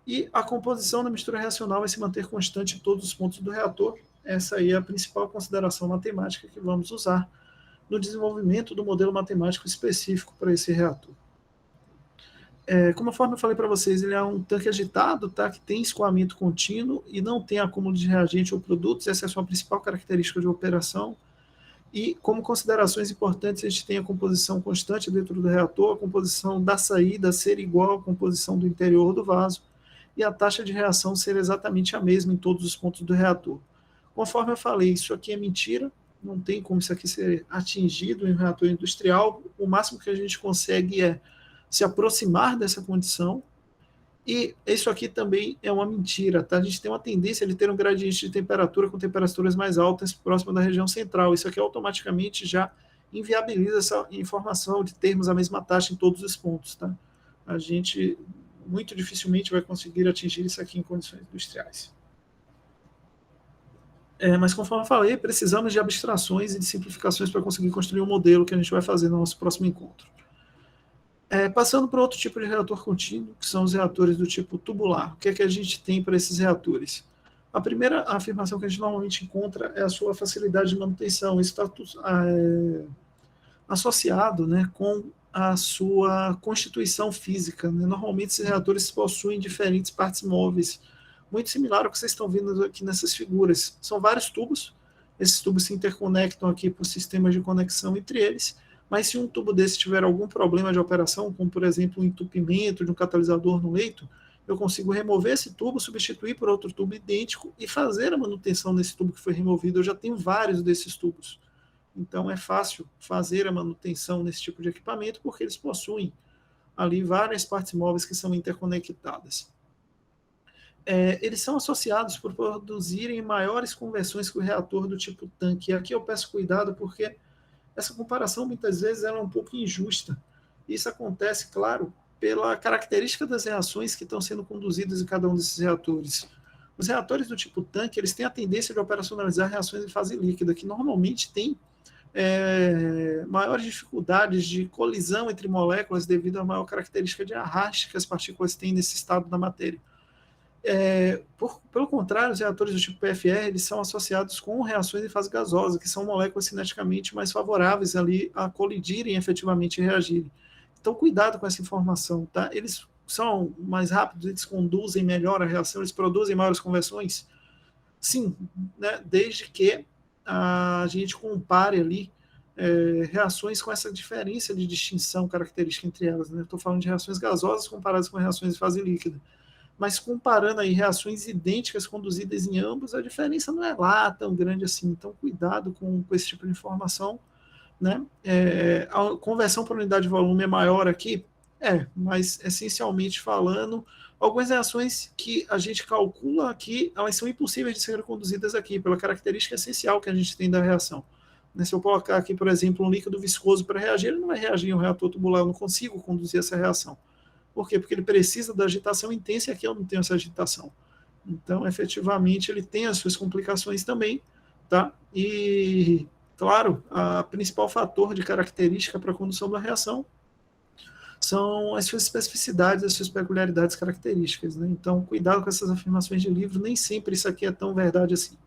e a composição da mistura reacional vai se manter constante em todos os pontos do reator. Essa aí é a principal consideração matemática que vamos usar no desenvolvimento do modelo matemático específico para esse reator. Conforme eu falei para vocês, ele é um tanque agitado, tá, que tem escoamento contínuo e não tem acúmulo de reagente ou produtos. Essa é a sua principal característica de operação. E como considerações importantes, a gente tem a composição constante dentro do reator, a composição da saída ser igual à composição do interior do vaso, e a taxa de reação ser exatamente a mesma em todos os pontos do reator. Conforme eu falei, isso aqui é mentira, não tem como isso aqui ser atingido em um reator industrial. O máximo que a gente consegue é se aproximar dessa condição, e isso aqui também é uma mentira, tá? A gente tem uma tendência de ter um gradiente de temperatura com temperaturas mais altas próximo da região central. Isso aqui automaticamente já inviabiliza essa informação de termos a mesma taxa em todos os pontos, tá? A gente muito dificilmente vai conseguir atingir isso aqui em condições industriais. Mas conforme eu falei, precisamos de abstrações e de simplificações para conseguir construir um modelo que a gente vai fazer no nosso próximo encontro. Passando para outro tipo de reator contínuo, que são os reatores do tipo tubular. O que é que a gente tem para esses reatores? A primeira afirmação que a gente normalmente encontra é a sua facilidade de manutenção. Isso está associado, né, com a sua constituição física, né? Normalmente esses reatores possuem diferentes partes móveis, muito similar ao que vocês estão vendo aqui nessas figuras. São vários tubos, esses tubos se interconectam aqui por sistemas de conexão entre eles, mas se um tubo desse tiver algum problema de operação, como por exemplo um entupimento de um catalisador no leito, eu consigo remover esse tubo, substituir por outro tubo idêntico e fazer a manutenção desse tubo que foi removido. Eu já tenho vários desses tubos. Então é fácil fazer a manutenção nesse tipo de equipamento, porque eles possuem ali várias partes móveis que são interconectadas. Eles são associados por produzirem maiores conversões que o reator do tipo tanque. E aqui eu peço cuidado, porque essa comparação muitas vezes ela é um pouco injusta. Isso acontece, claro, pela característica das reações que estão sendo conduzidas em cada um desses reatores. Os reatores do tipo tanque, eles têm a tendência de operacionalizar reações em fase líquida, que normalmente têm maiores dificuldades de colisão entre moléculas devido à maior característica de arraste que as partículas têm nesse estado da matéria. Pelo contrário, os reatores do tipo PFR eles são associados com reações em fase gasosa, que são moléculas cineticamente mais favoráveis ali a colidirem efetivamente e reagirem. Então, cuidado com essa informação, tá? Eles são mais rápidos, eles conduzem melhor a reação, eles produzem maiores conversões? Sim, né? Desde que a gente compare ali reações com essa diferença de distinção característica entre elas. Né? Estou falando de reações gasosas comparadas com reações em fase líquida. mas comparando aí reações idênticas conduzidas em ambos, a diferença não é lá tão grande assim. Então, cuidado com esse tipo de informação, né? A conversão por unidade de volume é maior aqui? Mas essencialmente falando, algumas reações que a gente calcula aqui, elas são impossíveis de serem conduzidas aqui, pela característica essencial que a gente tem da reação. Se eu colocar aqui, por exemplo, um líquido viscoso para reagir, ele não vai reagir em um reator tubular, eu não consigo conduzir essa reação. Por quê? Porque ele precisa da agitação intensa e aqui eu não tenho essa agitação. Então, efetivamente, ele tem as suas complicações também, tá? E, claro, o principal fator de característica para a condução da reação são as suas especificidades, as suas peculiaridades características, né? Então, cuidado com essas afirmações de livro, nem sempre isso aqui é tão verdade assim.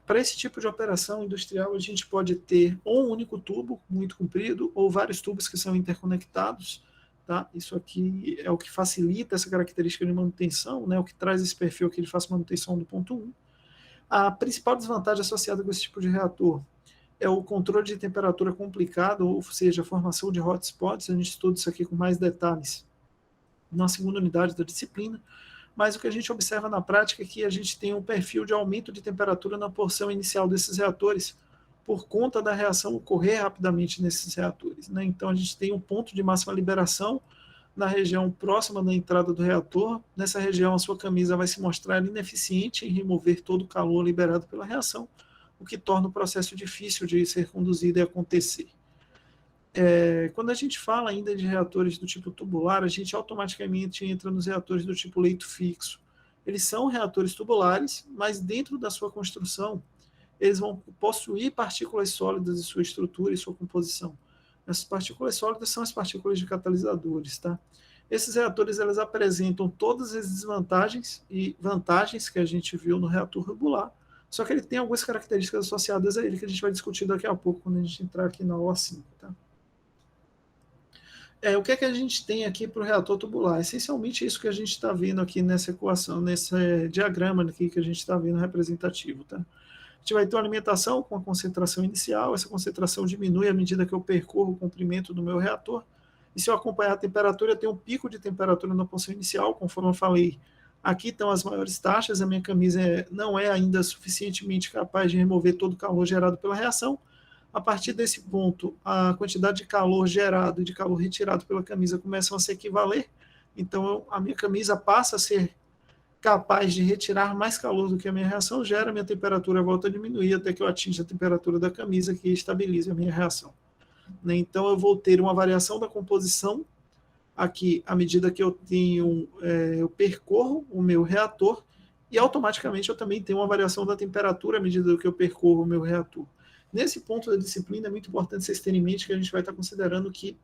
Para esse tipo de operação industrial, a gente pode ter ou um único tubo muito comprido ou vários tubos que são interconectados. Tá? Isso aqui é o que facilita essa característica de manutenção, né? O que traz esse perfil aqui de fácil manutenção do ponto 1. A principal desvantagem associada com esse tipo de reator é o controle de temperatura complicado, ou seja, a formação de hotspots. A gente estuda isso aqui com mais detalhes na segunda unidade da disciplina. Mas o que a gente observa na prática é que a gente tem um perfil de aumento de temperatura na porção inicial desses reatores, por conta da reação ocorrer rapidamente nesses reatores, né? Então, a gente tem um ponto de máxima liberação na região próxima da entrada do reator. Nessa região, a sua camisa vai se mostrar ineficiente em remover todo o calor liberado pela reação, o que torna o processo difícil de ser conduzido e acontecer. Quando a gente fala ainda de reatores do tipo tubular, a gente automaticamente entra nos reatores do tipo leito fixo. Eles são reatores tubulares, mas dentro da sua construção, eles vão possuir partículas sólidas em sua estrutura e sua composição. Essas partículas sólidas são as partículas de catalisadores, tá? Esses reatores, eles apresentam todas as desvantagens e vantagens que a gente viu no reator tubular, só que ele tem algumas características associadas a ele que a gente vai discutir daqui a pouco, quando a gente entrar aqui na aula 5, tá? O que é que a gente tem aqui para o reator tubular? Essencialmente isso que a gente está vendo aqui nessa equação, nesse diagrama aqui que a gente está vendo representativo, tá? A gente vai ter uma alimentação com a concentração inicial, essa concentração diminui à medida que eu percorro o comprimento do meu reator, e se eu acompanhar a temperatura, eu tenho um pico de temperatura na porção inicial, conforme eu falei. Aqui estão as maiores taxas, a minha camisa não é ainda suficientemente capaz de remover todo o calor gerado pela reação. A partir desse ponto, a quantidade de calor gerado e de calor retirado pela camisa começam a se equivaler. Então, a minha camisa passa a ser capaz de retirar mais calor do que a minha reação gera, minha temperatura volta a diminuir até que eu atinja a temperatura da camisa, que estabilize a minha reação. Então, eu vou ter uma variação da composição aqui à medida que eu percorro o meu reator, e automaticamente eu também tenho uma variação da temperatura à medida que eu percorro o meu reator. Nesse ponto da disciplina, é muito importante vocês terem em mente que a gente vai estar considerando que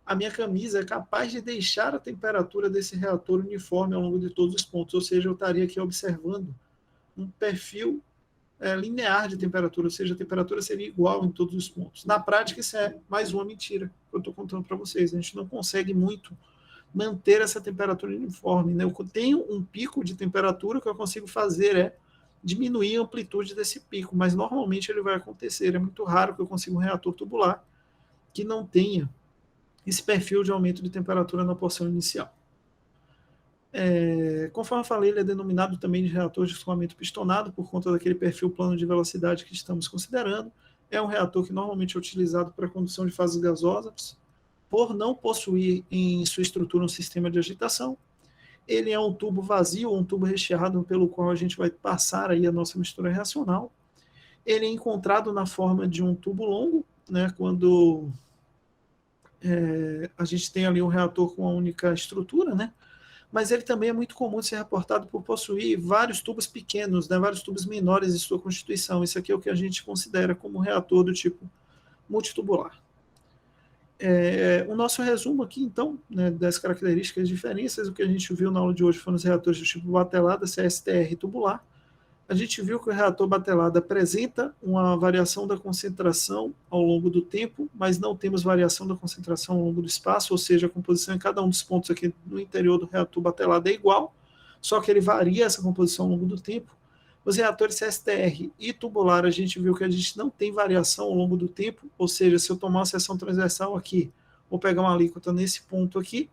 a minha camisa é capaz de deixar a temperatura desse reator uniforme ao longo de todos os pontos, ou seja, eu estaria aqui observando um perfil linear de temperatura, ou seja, a temperatura seria igual em todos os pontos. Na prática, isso é mais uma mentira que eu estou contando para vocês. A gente não consegue muito manter essa temperatura uniforme, né? Eu tenho um pico de temperatura, o que eu consigo fazer é diminuir a amplitude desse pico, mas normalmente ele vai acontecer. É muito raro que eu consiga um reator tubular que não tenha esse perfil de aumento de temperatura na porção inicial. Conforme eu falei, ele é denominado também de reator de escoamento pistonado por conta daquele perfil plano de velocidade que estamos considerando. É um reator que normalmente é utilizado para a condução de fases gasosas, por não possuir em sua estrutura um sistema de agitação. Ele é um tubo vazio, um tubo recheado pelo qual a gente vai passar aí a nossa mistura reacional. Ele é encontrado na forma de um tubo longo, né, quando a gente tem ali um reator com uma única estrutura, né? Mas ele também é muito comum de ser reportado por possuir vários tubos pequenos, né, vários tubos menores em sua constituição. Isso aqui é o que a gente considera como reator do tipo multitubular. O nosso resumo aqui, então, né, das características e diferenças, o que a gente viu na aula de hoje foram os reatores do tipo batelada, CSTR tubular. A gente viu que o reator batelada apresenta uma variação da concentração ao longo do tempo, mas não temos variação da concentração ao longo do espaço, ou seja, a composição em cada um dos pontos aqui no interior do reator batelada é igual, só que ele varia essa composição ao longo do tempo. Os reatores CSTR e tubular, a gente viu que a gente não tem variação ao longo do tempo, ou seja, se eu tomar uma seção transversal aqui, vou pegar uma alíquota nesse ponto aqui,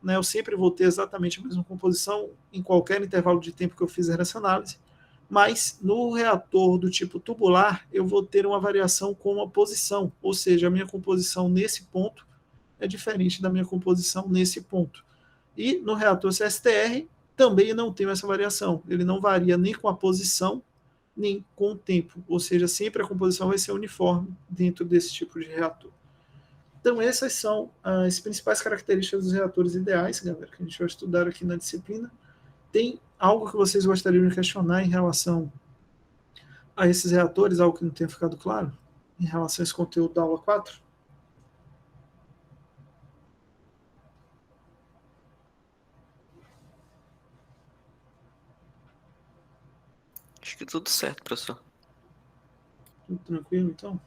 né? Eu sempre vou ter exatamente a mesma composição em qualquer intervalo de tempo que eu fizer essa análise, mas no reator do tipo tubular, eu vou ter uma variação com a posição, ou seja, a minha composição nesse ponto é diferente da minha composição nesse ponto. E no reator CSTR também não tem essa variação, ele não varia nem com a posição, nem com o tempo, ou seja, sempre a composição vai ser uniforme dentro desse tipo de reator. Então, essas são as principais características dos reatores ideais, galera, que a gente vai estudar aqui na disciplina. Tem algo que vocês gostariam de questionar em relação a esses reatores, algo que não tenha ficado claro, em relação a esse conteúdo da aula 4? Acho que tudo certo, professor. Tudo tranquilo, então?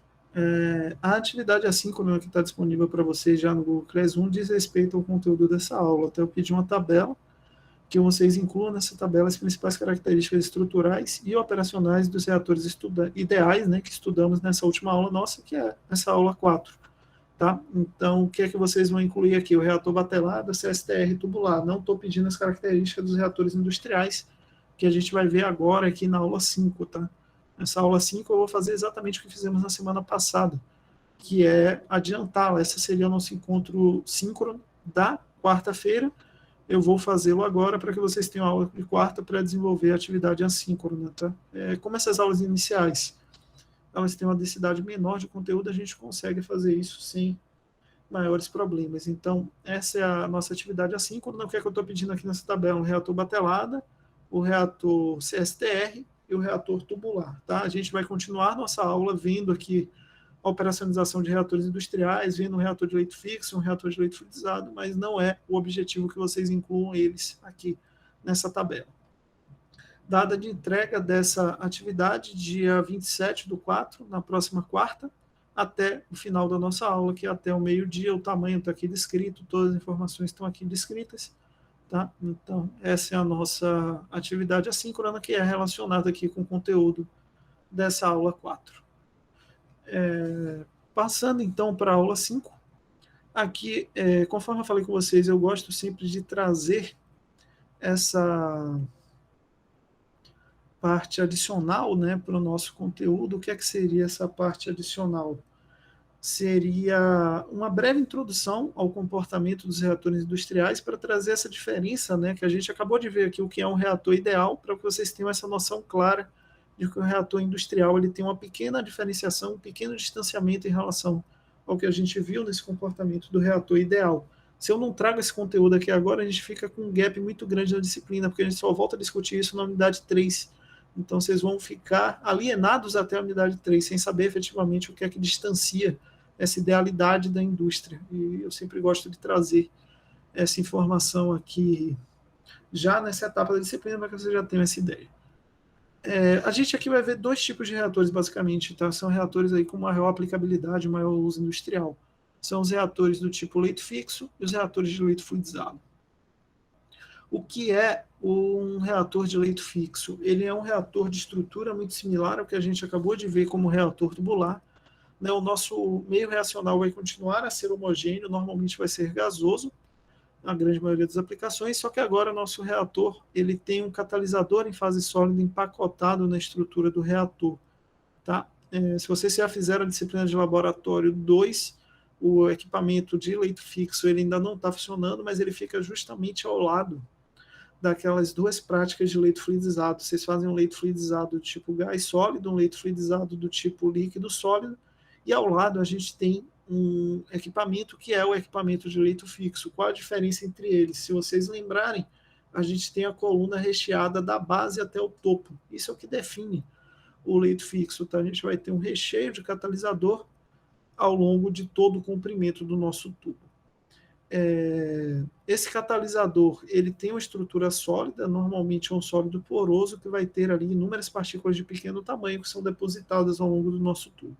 A atividade assíncrona que está disponível para vocês já no Google Classroom diz respeito ao conteúdo dessa aula. Até eu pedi uma tabela que vocês incluam nessa tabela as principais características estruturais e operacionais dos reatores ideais, né, que estudamos nessa última aula nossa, que é essa aula 4. Tá? Então, o que é que vocês vão incluir aqui? O reator batelado, CSTR tubular. Não estou pedindo as características dos reatores industriais, que a gente vai ver agora aqui na aula 5. Tá? Nessa aula 5 eu vou fazer exatamente o que fizemos na semana passada, que é adiantá-la. Esse seria o nosso encontro síncrono da quarta-feira. Eu vou fazê-lo agora para que vocês tenham aula de quarta para desenvolver a atividade assíncrona. Tá? Como essas aulas iniciais elas têm uma densidade menor de conteúdo, a gente consegue fazer isso sem maiores problemas. Então, essa é a nossa atividade assíncrona. O que é que eu estou pedindo aqui nessa tabela? O reator batelada, o reator CSTR e o reator tubular. Tá? A gente vai continuar nossa aula vendo aqui a operacionalização de reatores industriais, vendo um reator de leito fixo, um reator de leito fluidizado, mas não é o objetivo que vocês incluam eles aqui nessa tabela. Data de entrega dessa atividade, dia 27/4, na próxima quarta, até o final da nossa aula, que é até o meio-dia. O tamanho está aqui descrito, todas as informações estão aqui descritas. Tá? Então, essa é a nossa atividade assíncrona, que é relacionada aqui com o conteúdo dessa aula 4. Passando, então, para a aula 5. Aqui, conforme eu falei com vocês, eu gosto sempre de trazer essa parte adicional, né, para o nosso conteúdo. O que é que seria essa parte adicional? Seria uma breve introdução ao comportamento dos reatores industriais para trazer essa diferença, né, que a gente acabou de ver aqui, o que é um reator ideal, para que vocês tenham essa noção clara de que o reator industrial ele tem uma pequena diferenciação, um pequeno distanciamento em relação ao que a gente viu nesse comportamento do reator ideal. Se eu não trago esse conteúdo aqui agora, a gente fica com um gap muito grande na disciplina, porque a gente só volta a discutir isso na unidade 3. Então, vocês vão ficar alienados até a unidade 3, sem saber efetivamente o que é que distancia essa idealidade da indústria. E eu sempre gosto de trazer essa informação aqui já nessa etapa da disciplina, para que vocês já tenham essa ideia. A gente aqui vai ver dois tipos de reatores, basicamente. Tá? São reatores aí com maior aplicabilidade, maior uso industrial. São os reatores do tipo leito fixo e os reatores de leito fluidizado. O que é um reator de leito fixo? Ele é um reator de estrutura muito similar ao que a gente acabou de ver como reator tubular. Né? O nosso meio reacional vai continuar a ser homogêneo, normalmente vai ser gasoso, na grande maioria das aplicações, só que agora o nosso reator ele tem um catalisador em fase sólida empacotado na estrutura do reator. Tá? Se vocês já fizeram a disciplina de laboratório 2, o equipamento de leito fixo ele ainda não está funcionando, mas ele fica justamente ao lado daquelas duas práticas de leito fluidizado. Vocês fazem um leito fluidizado do tipo gás sólido, um leito fluidizado do tipo líquido sólido, e ao lado a gente tem um equipamento que é o equipamento de leito fixo. Qual a diferença entre eles? Se vocês lembrarem, a gente tem a coluna recheada da base até o topo. Isso é o que define o leito fixo. Tá? A gente vai ter um recheio de catalisador ao longo de todo o comprimento do nosso tubo. Esse catalisador ele tem uma estrutura sólida, normalmente é um sólido poroso que vai ter ali inúmeras partículas de pequeno tamanho que são depositadas ao longo do nosso tubo.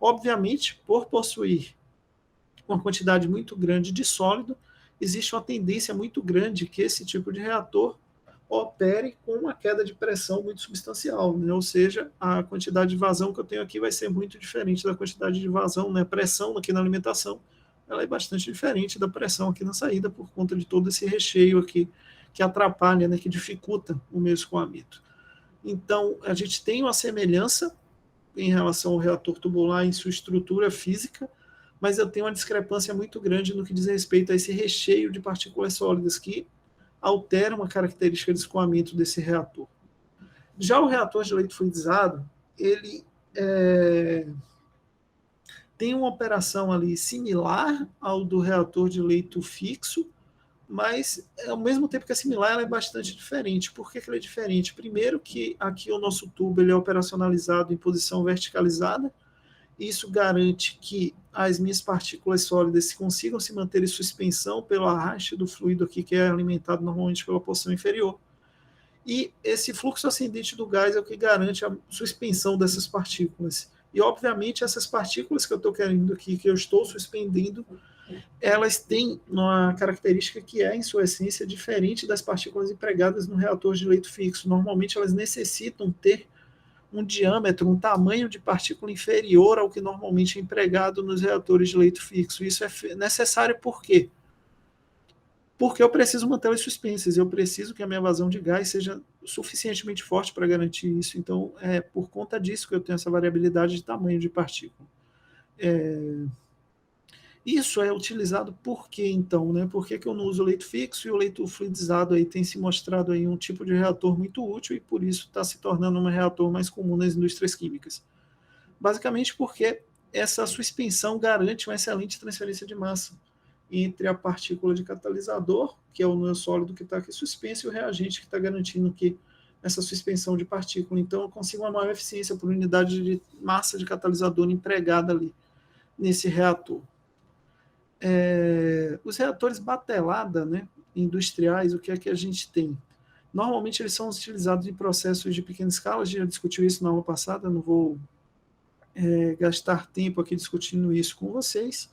Obviamente, por possuir uma quantidade muito grande de sólido, existe uma tendência muito grande que esse tipo de reator opere com uma queda de pressão muito substancial, né? Ou seja, a quantidade de vazão que eu tenho aqui vai ser muito diferente da quantidade de vazão, né? Pressão aqui na alimentação ela é bastante diferente da pressão aqui na saída por conta de todo esse recheio aqui que atrapalha, né, que dificulta o meu escoamento. Então, a gente tem uma semelhança em relação ao reator tubular em sua estrutura física, mas eu tenho uma discrepância muito grande no que diz respeito a esse recheio de partículas sólidas que alteram a característica de escoamento desse reator. Já o reator de leito fluidizado, ele tem uma operação ali similar ao do reator de leito fixo, mas ao mesmo tempo que é similar, ela é bastante diferente. Por que ela é diferente? Primeiro que aqui o nosso tubo ele é operacionalizado em posição verticalizada, isso garante que as minhas partículas sólidas consigam se manter em suspensão pelo arraste do fluido aqui, que é alimentado normalmente pela porção inferior. E esse fluxo ascendente do gás é o que garante a suspensão dessas partículas. E, obviamente, essas partículas que eu estou querendo aqui, que eu estou suspendendo, elas têm uma característica que é, em sua essência, diferente das partículas empregadas no reator de leito fixo. Normalmente, elas necessitam ter um diâmetro, um tamanho de partícula inferior ao que normalmente é empregado nos reatores de leito fixo. Isso é necessário por quê? Porque eu preciso mantê-las suspensas, eu preciso que a minha vazão de gás seja suficientemente forte para garantir isso. Então, é por conta disso que eu tenho essa variabilidade de tamanho de partícula. Isso é utilizado por quê, então? Né? Por que eu não uso o leito fixo e o leito fluidizado aí tem se mostrado aí um tipo de reator muito útil e por isso está se tornando um reator mais comum nas indústrias químicas? Basicamente porque essa suspensão garante uma excelente transferência de massa entre a partícula de catalisador, que é o núcleo sólido que está aqui suspenso, e o reagente que está garantindo que essa suspensão de partícula. Então, eu consigo uma maior eficiência por unidade de massa de catalisador empregada ali nesse reator. Os reatores batelada, né, industriais, o que é que a gente tem? Normalmente, eles são utilizados em processos de pequena escala, a gente já discutiu isso na aula passada, não vou gastar tempo aqui discutindo isso com vocês,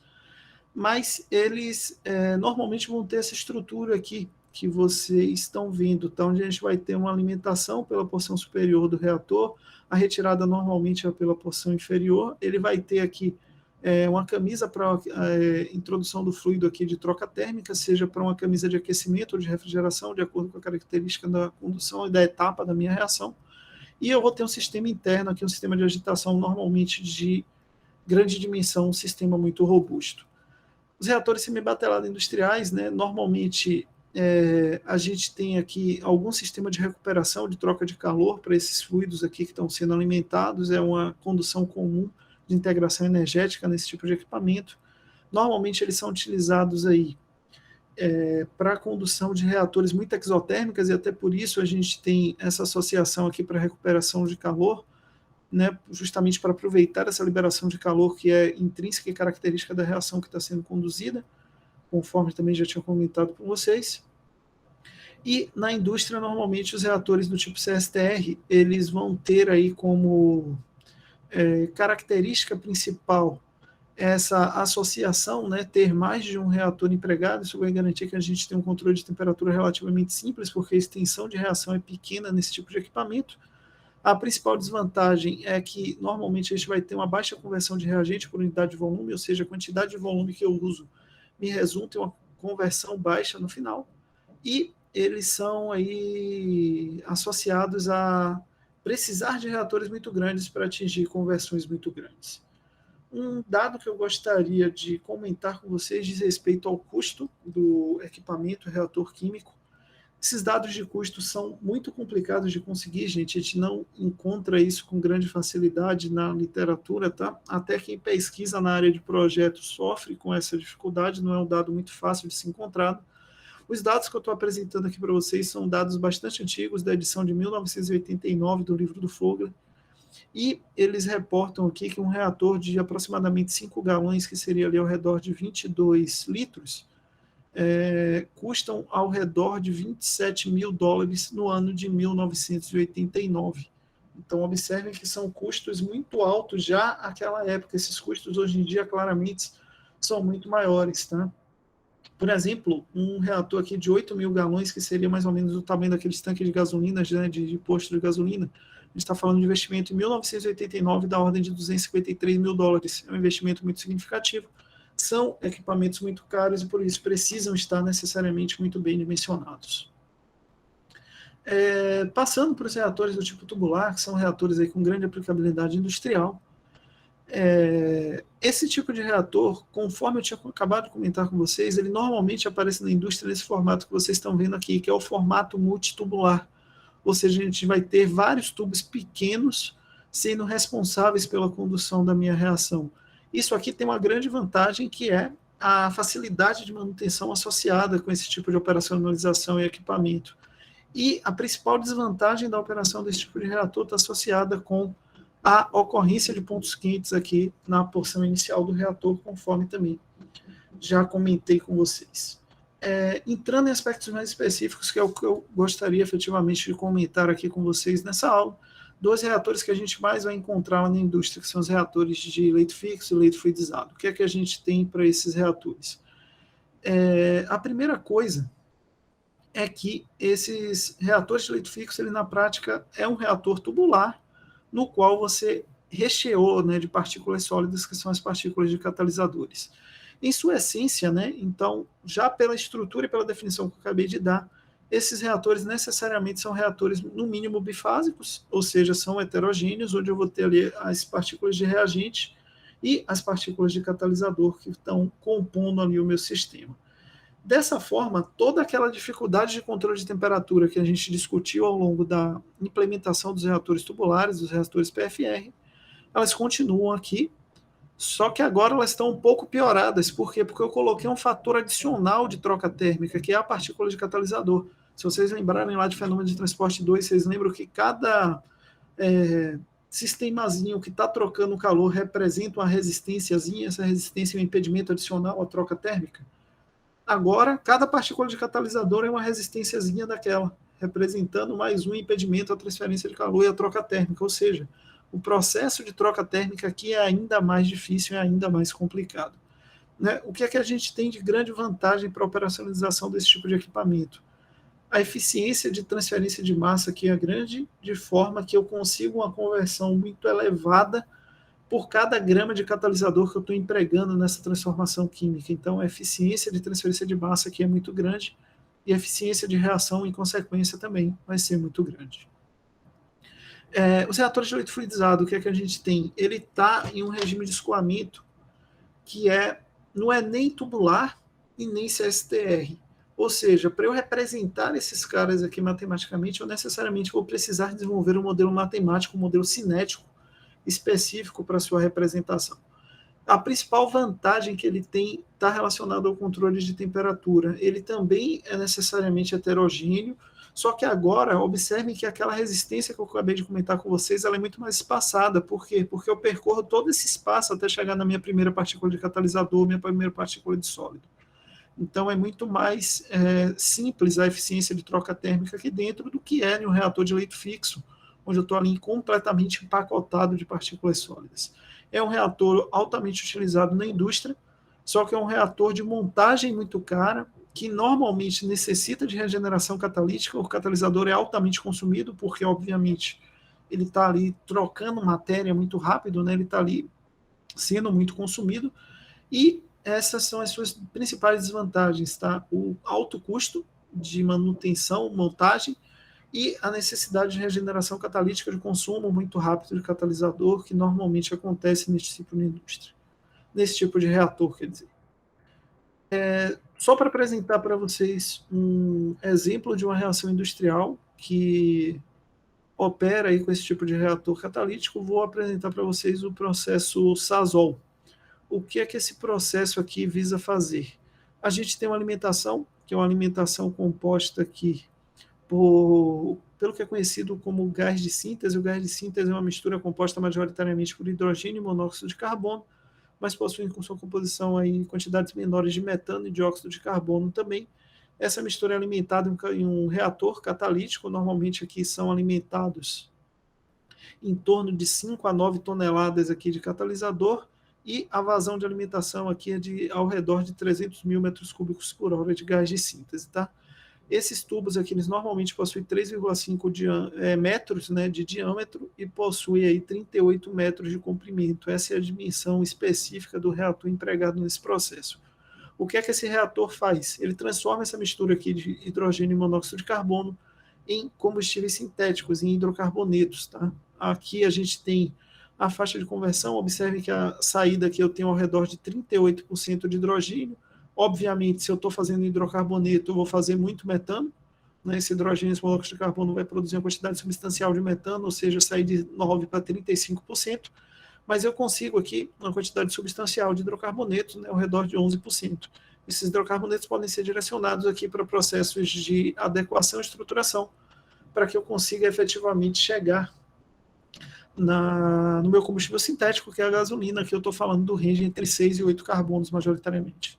mas eles normalmente vão ter essa estrutura aqui que vocês estão vendo, tá? Onde a gente vai ter uma alimentação pela porção superior do reator, a retirada normalmente é pela porção inferior, ele vai ter aqui uma camisa para introdução do fluido aqui de troca térmica, seja para uma camisa de aquecimento ou de refrigeração, de acordo com a característica da condução e da etapa da minha reação, e eu vou ter um sistema interno aqui, um sistema de agitação normalmente de grande dimensão, um sistema muito robusto. Os reatores semibatelados industriais, né, normalmente a gente tem aqui algum sistema de recuperação, de troca de calor para esses fluidos aqui que estão sendo alimentados, é uma condução comum de integração energética nesse tipo de equipamento. Normalmente eles são utilizados aí para a condução de reatores muito exotérmicas e até por isso a gente tem essa associação aqui para recuperação de calor, né, justamente para aproveitar essa liberação de calor que é intrínseca e característica da reação que está sendo conduzida, conforme também já tinha comentado com vocês. E na indústria, normalmente, os reatores do tipo CSTR, eles vão ter aí como característica principal essa associação, né, ter mais de um reator empregado. Isso vai garantir que a gente tenha um controle de temperatura relativamente simples, porque a extensão de reação é pequena nesse tipo de equipamento. A principal desvantagem é que, normalmente, a gente vai ter uma baixa conversão de reagente por unidade de volume, ou seja, a quantidade de volume que eu uso me resulta em uma conversão baixa no final, e eles são aí associados a precisar de reatores muito grandes para atingir conversões muito grandes. Um dado que eu gostaria de comentar com vocês diz respeito ao custo do equipamento reator químico. Esses dados de custo são muito complicados de conseguir, gente. A gente não encontra isso com grande facilidade na literatura, tá? Até quem pesquisa na área de projetos sofre com essa dificuldade, não é um dado muito fácil de ser encontrado. Os dados que eu estou apresentando aqui para vocês são dados bastante antigos, da edição de 1989 do livro do Fogler, e eles reportam aqui que um reator de aproximadamente 5 galões, que seria ali ao redor de 22 litros, custam ao redor de $27 mil no ano de 1989. Então, observem que são custos muito altos já naquela época. Esses custos, hoje em dia, claramente, são muito maiores. Tá? Por exemplo, um reator aqui de 8 mil galões, que seria mais ou menos o tamanho daqueles tanques de gasolina, né, de posto de gasolina, a gente está falando de investimento em 1989 da ordem de $253 mil. É um investimento muito significativo, são equipamentos muito caros e por isso precisam estar necessariamente muito bem dimensionados. Passando para os reatores do tipo tubular, que são reatores aí com grande aplicabilidade industrial, esse tipo de reator, conforme eu tinha acabado de comentar com vocês, ele normalmente aparece na indústria nesse formato que vocês estão vendo aqui, que é o formato multitubular. Ou seja, a gente vai ter vários tubos pequenos sendo responsáveis pela condução da minha reação. Isso aqui tem uma grande vantagem, que é a facilidade de manutenção associada com esse tipo de operacionalização e equipamento. E a principal desvantagem da operação desse tipo de reator está associada com a ocorrência de pontos quentes aqui na porção inicial do reator, conforme também já comentei com vocês. Entrando em aspectos mais específicos, que é o que eu gostaria efetivamente de comentar aqui com vocês nessa aula, dois reatores que a gente mais vai encontrar lá na indústria, que são os reatores de leito fixo e leito fluidizado. O que é que a gente tem para esses reatores? A primeira coisa é que esses reatores de leito fixo, ele na prática é um reator tubular, no qual você recheou, né, de partículas sólidas, que são as partículas de catalisadores. Em sua essência, né, então, já pela estrutura e pela definição que eu acabei de dar, esses reatores necessariamente são reatores, no mínimo, bifásicos, ou seja, são heterogêneos, onde eu vou ter ali as partículas de reagente e as partículas de catalisador que estão compondo ali o meu sistema. Dessa forma, toda aquela dificuldade de controle de temperatura que a gente discutiu ao longo da implementação dos reatores tubulares, dos reatores PFR, elas continuam aqui, só que agora elas estão um pouco pioradas. Por quê? Porque eu coloquei um fator adicional de troca térmica, que é a partícula de catalisador. Se vocês lembrarem lá de fenômeno de transporte 2, vocês lembram que cada sistemazinho que está trocando calor representa uma resistênciazinha, essa resistência é um impedimento adicional à troca térmica? Agora, cada partícula de catalisador é uma resistênciazinha daquela, representando mais um impedimento à transferência de calor e à troca térmica, ou seja, o processo de troca térmica aqui é ainda mais difícil e ainda mais complicado. Né? O que é que a gente tem de grande vantagem para a operacionalização desse tipo de equipamento? A eficiência de transferência de massa aqui é grande, de forma que eu consigo uma conversão muito elevada por cada grama de catalisador que eu estou empregando nessa transformação química. Então, a eficiência de transferência de massa aqui é muito grande e a eficiência de reação, em consequência, também vai ser muito grande. Os reatores de leito fluidizado, o que é que a gente tem? Ele está em um regime de escoamento que não é nem tubular e nem CSTR. Ou seja, para eu representar esses caras aqui matematicamente, eu necessariamente vou precisar desenvolver um modelo matemático, um modelo cinético, específico para sua representação. A principal vantagem que ele tem está relacionada ao controle de temperatura. Ele também é necessariamente heterogêneo, só que agora, observem que aquela resistência que eu acabei de comentar com vocês, ela é muito mais espaçada. Por quê? Porque eu percorro todo esse espaço até chegar na minha primeira partícula de catalisador, minha primeira partícula de sólido. Então, é muito mais simples a eficiência de troca térmica aqui dentro do que é em um reator de leito fixo, onde eu estou ali completamente empacotado de partículas sólidas. É um reator altamente utilizado na indústria, só que é um reator de montagem muito cara, que normalmente necessita de regeneração catalítica. O catalisador é altamente consumido, porque, obviamente, ele está ali trocando matéria muito rápido, né? Ele está ali sendo muito consumido, e essas são as suas principais desvantagens, tá? O alto custo de manutenção, montagem, e a necessidade de regeneração catalítica, de consumo muito rápido de catalisador, que normalmente acontece nesse tipo de indústria. Nesse tipo de reator, quer dizer. Só para apresentar para vocês um exemplo de uma reação industrial que opera aí com esse tipo de reator catalítico, vou apresentar para vocês o processo Sasol. O que é que esse processo aqui visa fazer? A gente tem uma alimentação, que é uma alimentação composta aqui pelo que é conhecido como gás de síntese. O gás de síntese é uma mistura composta majoritariamente por hidrogênio e monóxido de carbono, mas possui com sua composição aí quantidades menores de metano e dióxido de carbono também. Essa mistura é alimentada em um reator catalítico, normalmente aqui são alimentados em torno de 5 a 9 toneladas aqui de catalisador, e a vazão de alimentação aqui é ao redor de 300 mil metros cúbicos por hora de gás de síntese, tá? Esses tubos aqui, eles normalmente possuem 3,5 metros, né, de diâmetro e possuem aí 38 metros de comprimento. Essa é a dimensão específica do reator empregado nesse processo. O que é que esse reator faz? Ele transforma essa mistura aqui de hidrogênio e monóxido de carbono em combustíveis sintéticos, em hidrocarbonetos. Tá? Aqui a gente tem a faixa de conversão. Observe que a saída aqui eu tenho ao redor de 38% de hidrogênio. Obviamente, se eu estou fazendo hidrocarboneto, eu vou fazer muito metano. Né? Esse hidrogênio, esse monóxido de carbono vai produzir uma quantidade substancial de metano, ou seja, sair de 9% para 35%. Mas eu consigo aqui uma quantidade substancial de hidrocarbonetos, né, ao redor de 11%. Esses hidrocarbonetos podem ser direcionados aqui para processos de adequação e estruturação, para que eu consiga efetivamente chegar no meu combustível sintético, que é a gasolina, que eu estou falando do range entre 6 e 8 carbonos, majoritariamente.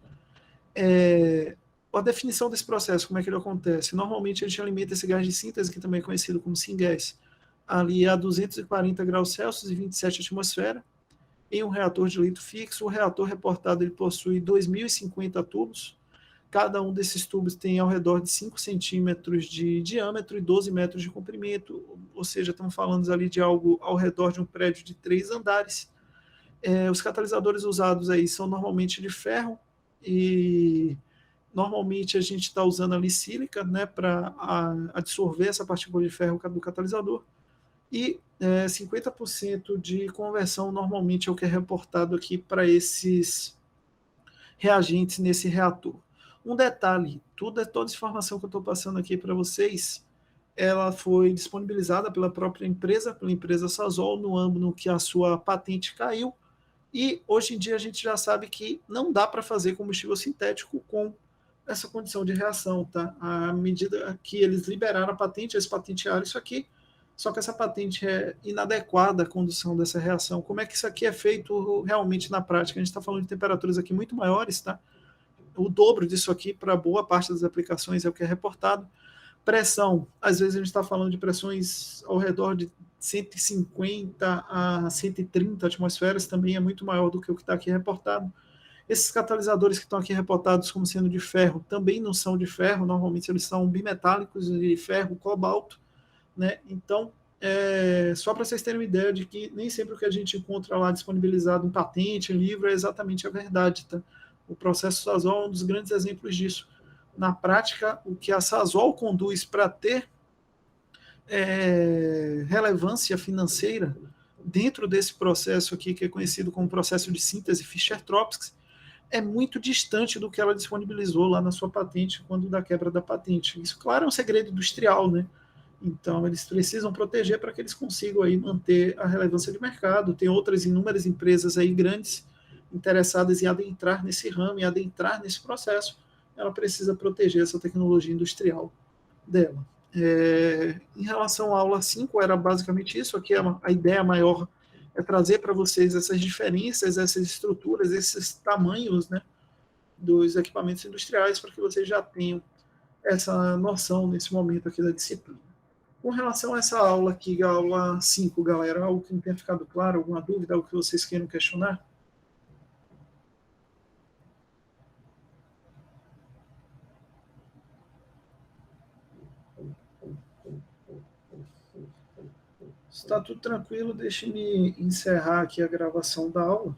A definição desse processo, como é que ele acontece? Normalmente a gente alimenta esse gás de síntese, que também é conhecido como syngas, ali a 240 graus Celsius e 27 atmosfera, em um reator de leito fixo. O reator reportado ele possui 2.050 tubos. Cada um desses tubos tem ao redor de 5 centímetros de diâmetro e 12 metros de comprimento, ou seja, estamos falando ali de algo ao redor de um prédio de 3 andares. Os catalisadores usados aí são normalmente de ferro e normalmente a gente está usando ali sílica, né, para absorver essa partícula de ferro do catalisador. E 50% de conversão normalmente é o que é reportado aqui para esses reagentes nesse reator. Um detalhe, toda essa informação que eu estou passando aqui para vocês, ela foi disponibilizada pela própria empresa, pela empresa Sasol, no âmbito que a sua patente caiu, e hoje em dia a gente já sabe que não dá para fazer combustível sintético com essa condição de reação, tá? À medida que eles liberaram a patente, eles patentearam isso aqui, só que essa patente é inadequada à condução dessa reação. Como é que isso aqui é feito realmente na prática? A gente está falando de temperaturas aqui muito maiores, tá? O dobro disso aqui para boa parte das aplicações é o que é reportado. Pressão, às vezes a gente está falando de pressões ao redor de 150 a 130 atmosferas, também é muito maior do que o que está aqui reportado. Esses catalisadores que estão aqui reportados como sendo de ferro também não são de ferro, normalmente eles são bimetálicos de ferro, cobalto, né? Então, só para vocês terem uma ideia de que nem sempre o que a gente encontra lá disponibilizado em patente, em livro, é exatamente a verdade, tá? O processo Sasol é um dos grandes exemplos disso. Na prática, o que a Sasol conduz para ter relevância financeira dentro desse processo aqui, que é conhecido como processo de síntese Fischer-Tropsch, é muito distante do que ela disponibilizou lá na sua patente quando da quebra da patente. Isso, claro, é um segredo industrial, né? Então, eles precisam proteger para que eles consigam aí manter a relevância de mercado. Tem outras inúmeras empresas aí grandes interessadas em adentrar nesse ramo, em adentrar nesse processo. Ela precisa proteger essa tecnologia industrial dela. Em relação à aula 5, era basicamente isso. Aqui a ideia maior é trazer para vocês essas diferenças, essas estruturas, esses tamanhos, né, dos equipamentos industriais, para que vocês já tenham essa noção nesse momento aqui da disciplina. Com relação a essa aula aqui, a aula 5, galera, algo que não tenha ficado claro, alguma dúvida, algo que vocês queiram questionar? Está tudo tranquilo, deixe-me encerrar aqui a gravação da aula.